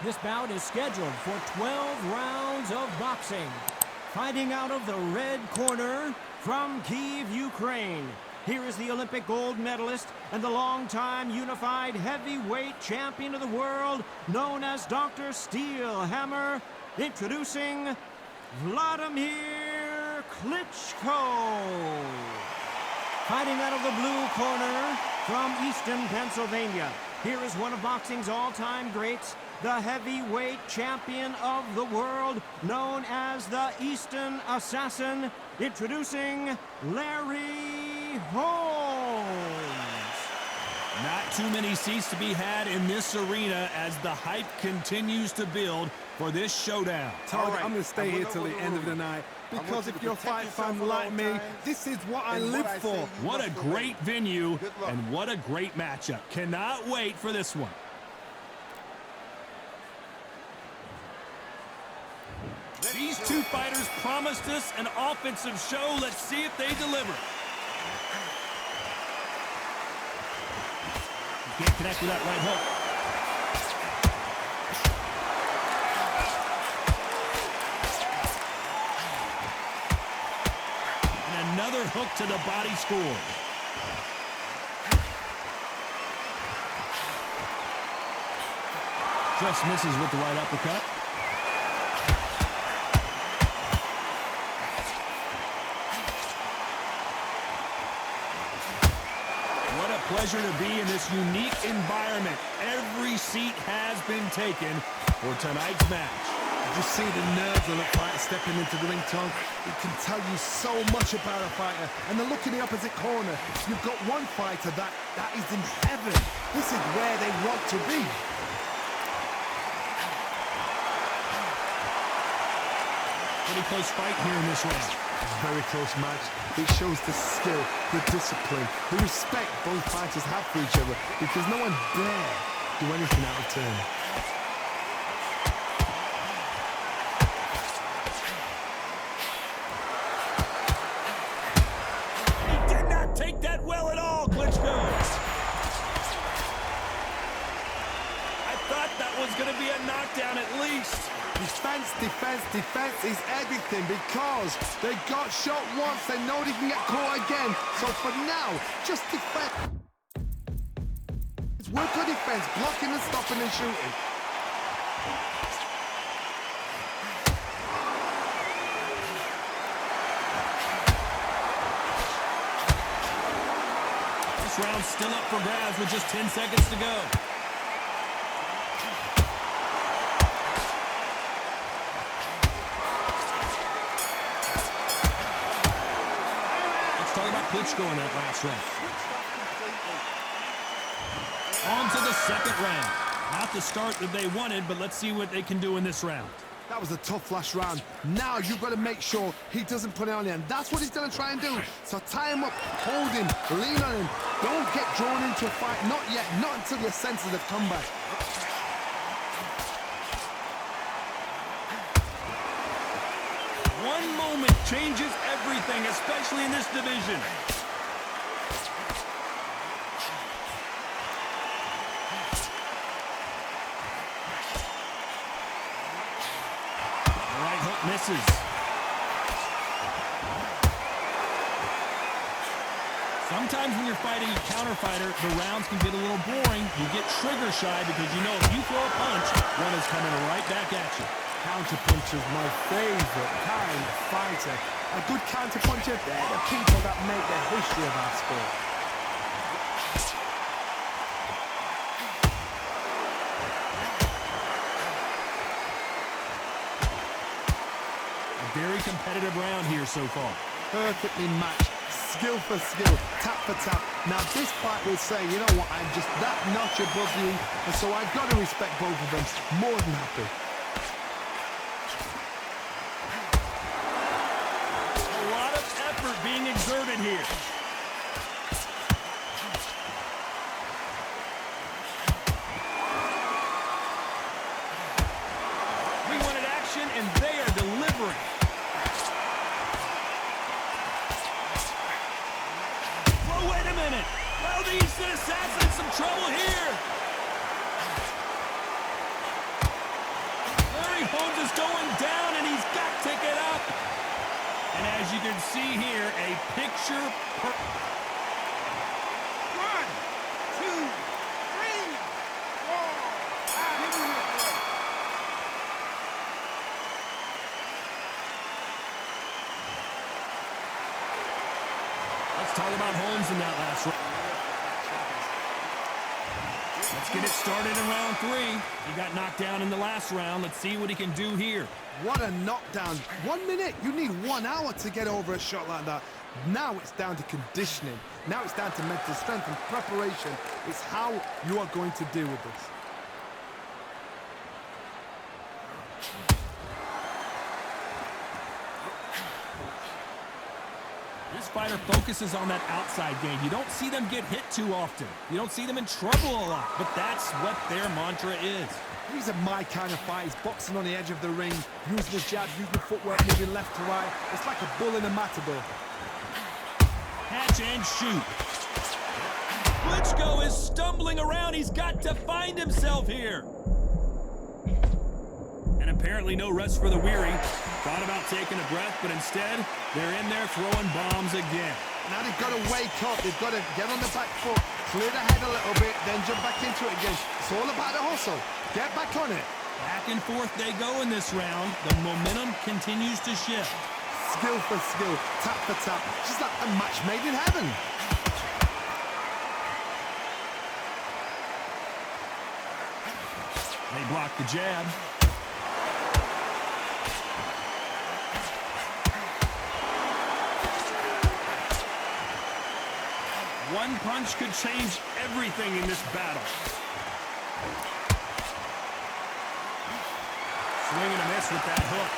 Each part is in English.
This bout is scheduled for 12 rounds of boxing. Fighting out of the red corner from Kyiv, Ukraine. Here is the Olympic gold medalist and the longtime unified heavyweight champion of the world, known as Dr. Steelhammer, introducing Wladimir Klitschko. Fighting out of the blue corner from Easton, Pennsylvania. Here is one of boxing's all-time greats, the heavyweight champion of the world, known as the Easton Assassin, introducing Larry Holmes. Not too many seats to be had in this arena as the hype continues to build for this showdown. Target, I'm going to stay here till the end of the night, because if you're a fight fan like me, this is what I live for. What a great venue and what a great matchup. Cannot wait for this one. These two fighters promised us an offensive show. Let's see if they deliver. Can't connect with that right hook. And another hook to the body score. Just misses with the right uppercut. Pleasure to be in this unique environment. Every seat has been taken for tonight's match. You see the nerves of the fighter stepping into the ring, Tom. It can tell you so much about a fighter. And the look in the opposite corner, you've got one fighter that is in heaven. This is where they want to be. Pretty close fight here in this round. Very close match. It shows the skill, the discipline, the respect both fighters have for each other, because no one dare do anything out of turn. He did not take that well at all, Klitschko. I thought that was going to be a knockdown at least. Defense, defense, defense is everything, because they got shot once, they know they can get caught again. So for now, just defend. It's work on defense, blocking and stopping and shooting. This round's still up for grabs with just 10 seconds to go. Klitschko in that last round. On to the second round. Not the start that they wanted, but let's see what they can do in this round. That was a tough last round. Now you've got to make sure he doesn't put it on him. That's what he's going to try and do. So tie him up, hold him, lean on him. Don't get drawn into a fight. Not yet. Not until your senses have come back. One moment changes everything, especially in this division. The right hook misses. Sometimes when you're fighting a counter fighter, the rounds can get a little boring. You get trigger shy because you know if you throw a punch, one is coming right back at you. Counterpuncher is my favorite kind of fighter. A good counterpuncher, they're the people that make the history of our sport. A very competitive round here so far. Perfectly matched, skill for skill, tap for tap. Now this fight will say, you know what, I'm just that notch above you, and so I've got to respect both of them. More than happy. Being exerted here. We wanted action, and they are delivering. Well, wait a minute. Well, the Easton Assassin in some trouble here. Larry Holmes is going down, and he's got to get up. And as you can see here, a picture per... 1, 2, 3, 4, 5. Let's talk about Holmes in that last round. Let's get it started in round 3. He got knocked down in the last round. Let's see what he can do here. What a knockdown. 1 minute. You need 1 hour to get over a shot like that. Now it's down to conditioning. Now it's down to mental strength and preparation. It's how you are going to deal with this. This fighter focuses on that outside game. You don't see them get hit too often. You don't see them in trouble a lot, but that's what their mantra is. These are my kind of fight. He's boxing on the edge of the ring, using the jab, using the footwork, moving left to right. It's like a bull in a matador. Catch and shoot. Klitschko is stumbling around. He's got to find himself here. And apparently no rest for the weary. Thought about taking a breath, but instead, they're in there throwing bombs again. Now they've got to wake up. They've got to get on the back foot, clear the head a little bit, then jump back into it again. It's all about the hustle. Get back on it. Back and forth they go in this round. The momentum continues to shift. Skill for skill, tap for tap. Just like a match made in heaven. They block the jab. One punch could change everything in this battle. Swing and a miss with that hook.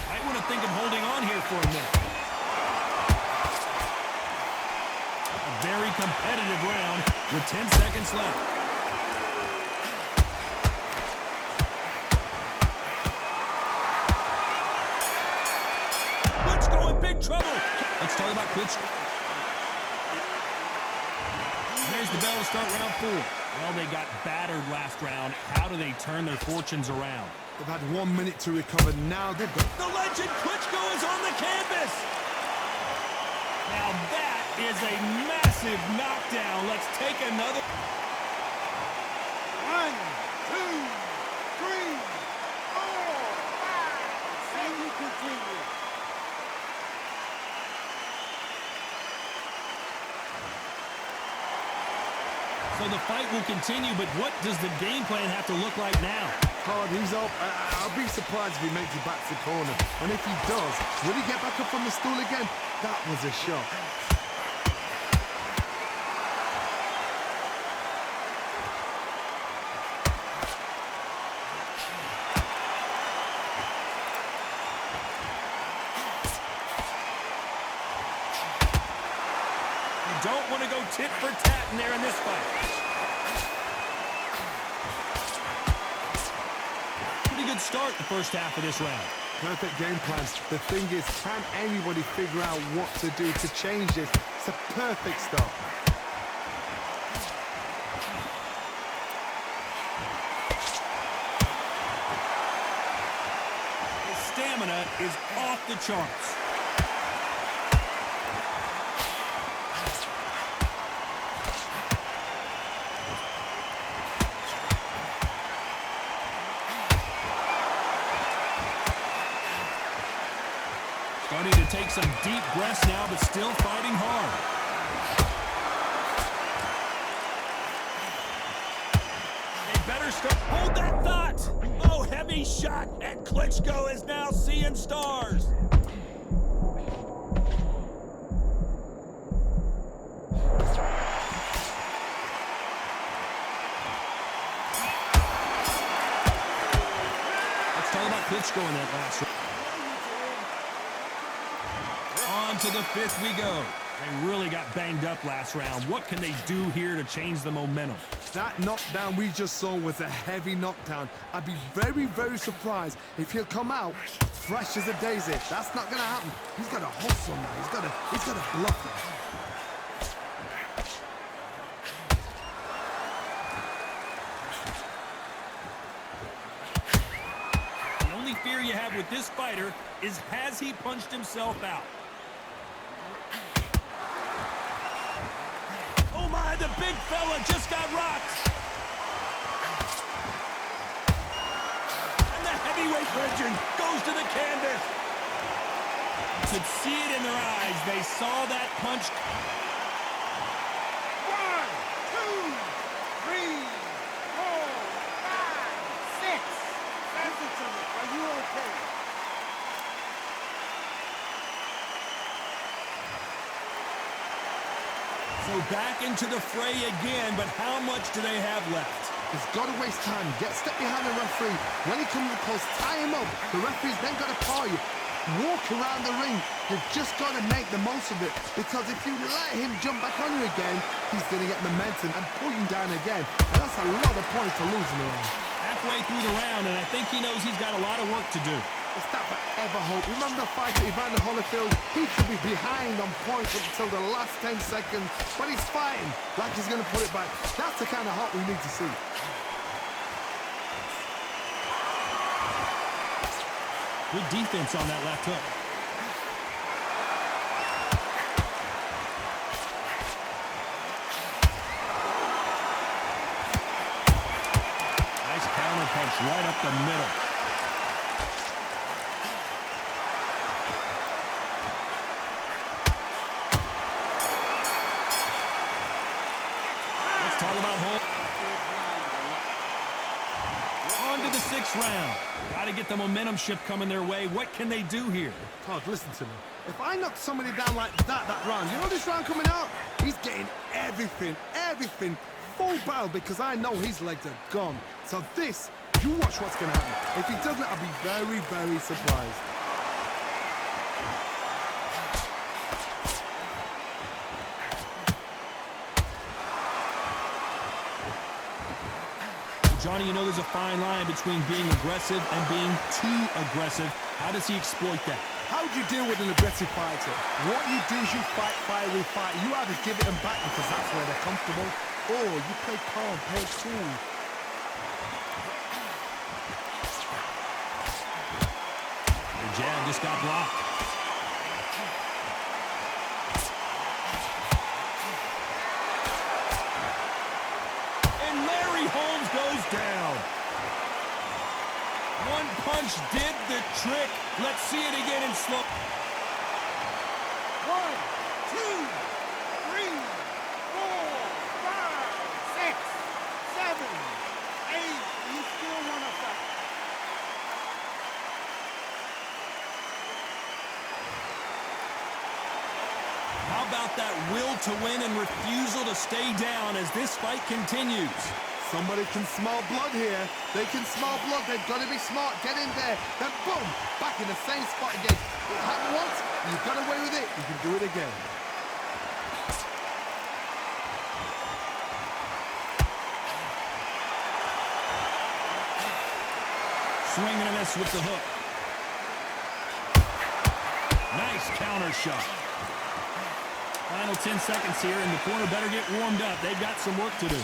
Might want to think of holding on here for a minute. A very competitive round with 10 seconds left. Big trouble. Let's talk about Klitschko. There's the bell to start round 4. Well, they got battered last round. How do they turn their fortunes around? They've had 1 minute to recover. Now they've got... The legend Klitschko is on the canvas. Now that is a massive knockdown. Let's take another. 1, 2, 3, 4, 5. And you continue. So the fight will continue, but what does the game plan have to look like now? God, he's up. I'll be surprised if he makes it back to the corner. And if he does, will he get back up from the stool again? That was a shot. Don't want to go tit for tat in there in this fight. Pretty good start the first half of this round. Perfect game plan. The thing is, can anybody figure out what to do to change this? It's a perfect start. His stamina is off the charts. Starting to take some deep breaths now, but still fighting hard. They better start. Hold that thought! Oh, heavy shot, and Klitschko is now seeing stars. Let's talk about Klitschko in that last round. On to the 5th we go. They really got banged up last round. What can they do here to change the momentum? That knockdown we just saw was a heavy knockdown. I'd be very, very surprised if he'll come out fresh as a daisy. That's not going to happen. He's got to hustle now. He's got to bluff it. with this fighter is, has he punched himself out? Oh my, the big fella just got rocked. And the heavyweight legend goes to the canvas. You could see it in their eyes. They saw that punch. 1, 2, 3, 4, 5, 6. Listen to me. Are you okay? So back into the fray again, but how much do they have left? He's got to waste time. Get step behind the referee. When he comes close, tie him up. The referee's then got to call you. Walk around the ring. You've just got to make the most of it. Because if you let him jump back on you again, he's going to get momentum and pull you down again. And that's a lot of points to lose in the round. Halfway through the round, and I think he knows he's got a lot of work to do. It's that forever hope. Remember the fight at Evander Holyfield? He could be behind on points until the last 10 seconds, but he's fighting like he's going to put it back. That's the kind of hope we need to see. Good defense on that left hook. Nice counter punch right up the middle. Let's talk about Holmes. On to the 6th round. Got to get the momentum shift coming their way. What can they do here? Todd, listen to me. If I knock somebody down like that round, you know this round coming out? He's getting everything, full barrel, because I know his legs are gone. So this, you watch what's going to happen. If he doesn't, I'll be very, very surprised. Johnny, you know there's a fine line between being aggressive and being too aggressive. How does he exploit that? How do you deal with an aggressive fighter? What you do is you fight, fire, fight. You either give it them back because that's where they're comfortable, or you play calm, play cool. The jab just got blocked. Holmes goes down. One punch did the trick. Let's see it again in slow. 1, 2, 3, 4, 5, 6, 7, 8. You still want to fight? How about that will to win and refusal to stay down as this fight continues? Somebody can smell blood here. They can smell blood. They've got to be smart. Get in there. Then boom, back in the same spot again. It happened once. You got away with it. You can do it again. Swing and a miss with the hook. Nice counter shot. Final 10 seconds here, and the corner better get warmed up. They've got some work to do.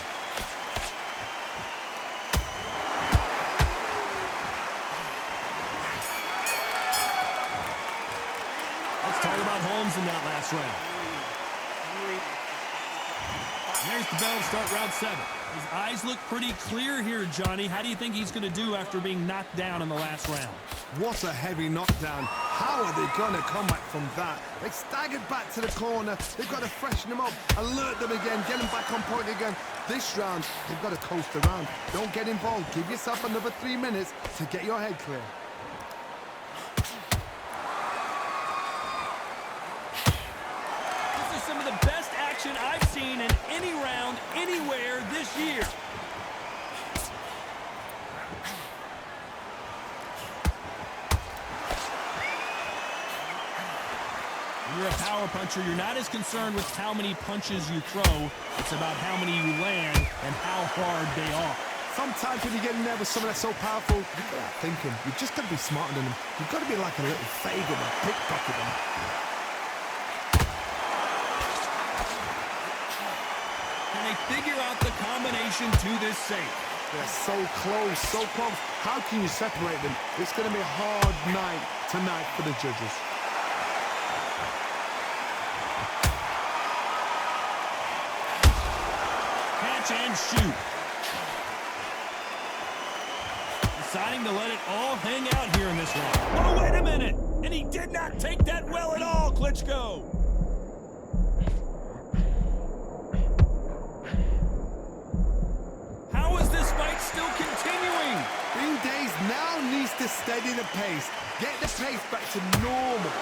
Talk about Holmes in that last round. There's the bell to start round 7. His eyes look pretty clear here, Johnny. How do you think he's going to do after being knocked down in the last round? What a heavy knockdown. How are they going to come back from that? They staggered back to the corner. They've got to freshen them up, alert them again, get them back on point again. This round, they've got to coast around. Don't get involved. Give yourself another 3 minutes to get your head clear. Some of the best action I've seen in any round, anywhere this year. When you're a power puncher, you're not as concerned with how many punches you throw. It's about how many you land and how hard they are. Sometimes when you get in there with someone that's so powerful, you've got to think him. You've just got to be smarter than him. You've got to be like a little Fagin and pickpocket him. Figure out the combination to this safe. They're so close, so close. How can you separate them? It's going to be a hard night tonight for the judges. Catch and shoot. Deciding to let it all hang out here in this round. Oh, wait a minute! And he did not take that well at all, Klitschko. How is this fight still continuing? Green Days now needs to steady the pace. Get the pace back to normal.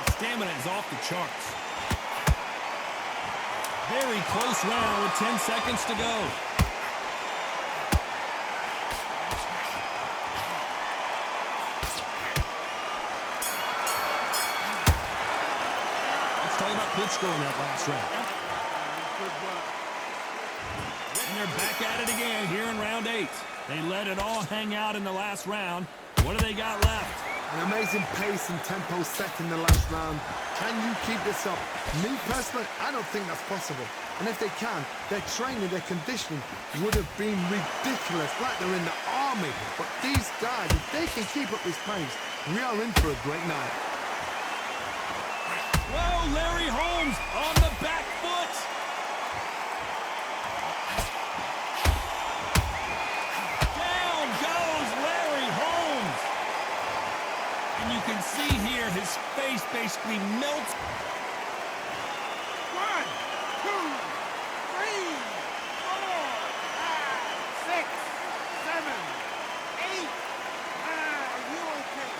The stamina is off the charts. Very close round with 10 seconds to go. Let's talk about Klitschko in that last round. And they're back at it again here in round 8. They let it all hang out in the last round. What do they got left? An amazing pace and tempo set in the last round. Can you keep this up? Me personally, I don't think that's possible. And if they can, their training, their conditioning would have been ridiculous, like they're in the army. But these guys, if they can keep up this pace, we are in for a great night. Whoa, Larry Holmes on the back foot. Down goes Larry Holmes. And you can see here his face basically melts. 1, 2, 3, 4, 5, 6, 7, 8. Are you okay?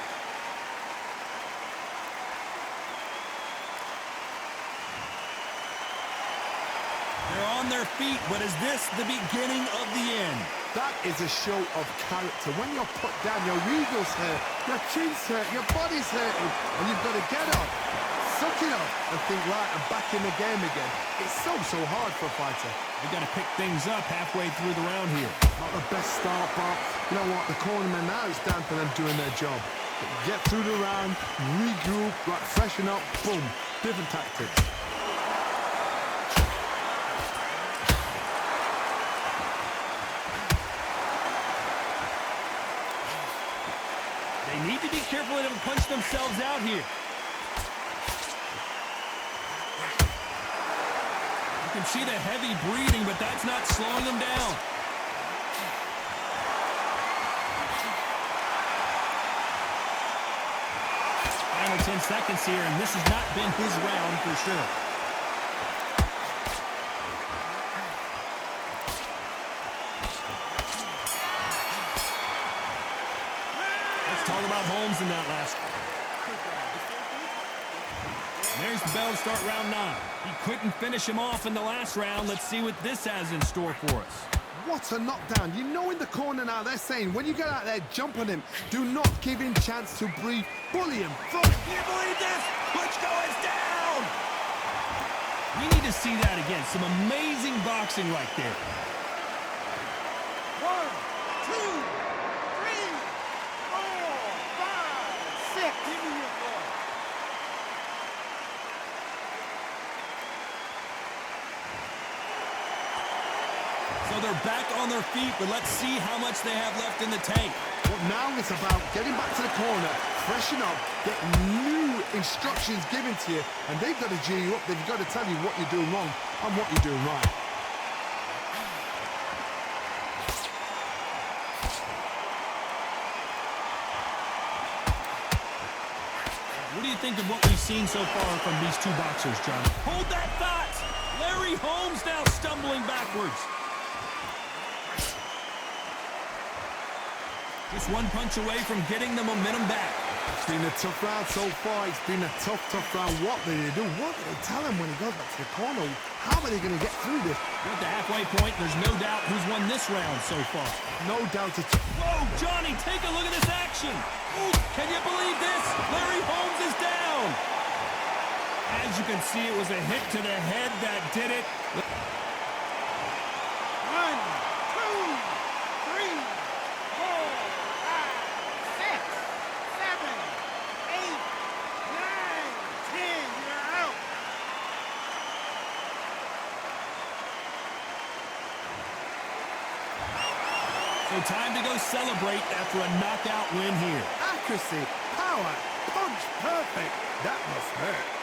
They're on their feet, but is this the beginning of the end? That is a show of character. When you're put down, your ego's hurt, your chin's hurt, your body's hurting, and you've got to get up, suck it up, and think, right, I'm back in the game again. It's so hard for a fighter. They got to pick things up halfway through the round here. Not the best start, but you know what? The cornerman now, it's down for them doing their job. Get through the round, regroup, right, freshen up, boom. Different tactics. They need to be careful they don't punch themselves out here. You can see the heavy breathing, but that's not slowing them down. Final 10 seconds here, and this has not been his round for sure. Let's talk about Holmes in that last. There's the bell to start round 9. He couldn't finish him off in the last round. Let's see what this has in store for us. What a knockdown. You know in the corner now, they're saying, when you get out there, jump on him. Do not give him chance to breathe. Bully him. Can you believe this? Klitschko is down! We need to see that again. Some amazing boxing right there. 1, 2, 3, 4, 5, 6. Give me your ball. So they're back on their feet, but let's see how much they have left in the tank. Well, now it's about getting back to the corner, freshen up, get new instructions given to you, and they've got to G you up. They've got to tell you what you're doing wrong and what you're doing right. What do you think of what we've seen so far from these two boxers, John? Hold that thought! Larry Holmes now stumbling backwards. Just one punch away from getting the momentum back. It's been a tough round so far. It's been a tough round. What do they do? What do they tell him when he goes back to the corner? How are they going to get through this? We're at the halfway point. There's no doubt who's won this round so far. No doubt at Whoa, all. Johnny, take a look at this action. Ooh, can you believe this? Larry Holmes is down. As you can see, it was a hit to the head that did it. 1, 2, 3, 4, 5, 6, 7, 8, 9, 10. You're out. So time to go celebrate after a knockout win here. Accuracy, power, punch, perfect. That must hurt.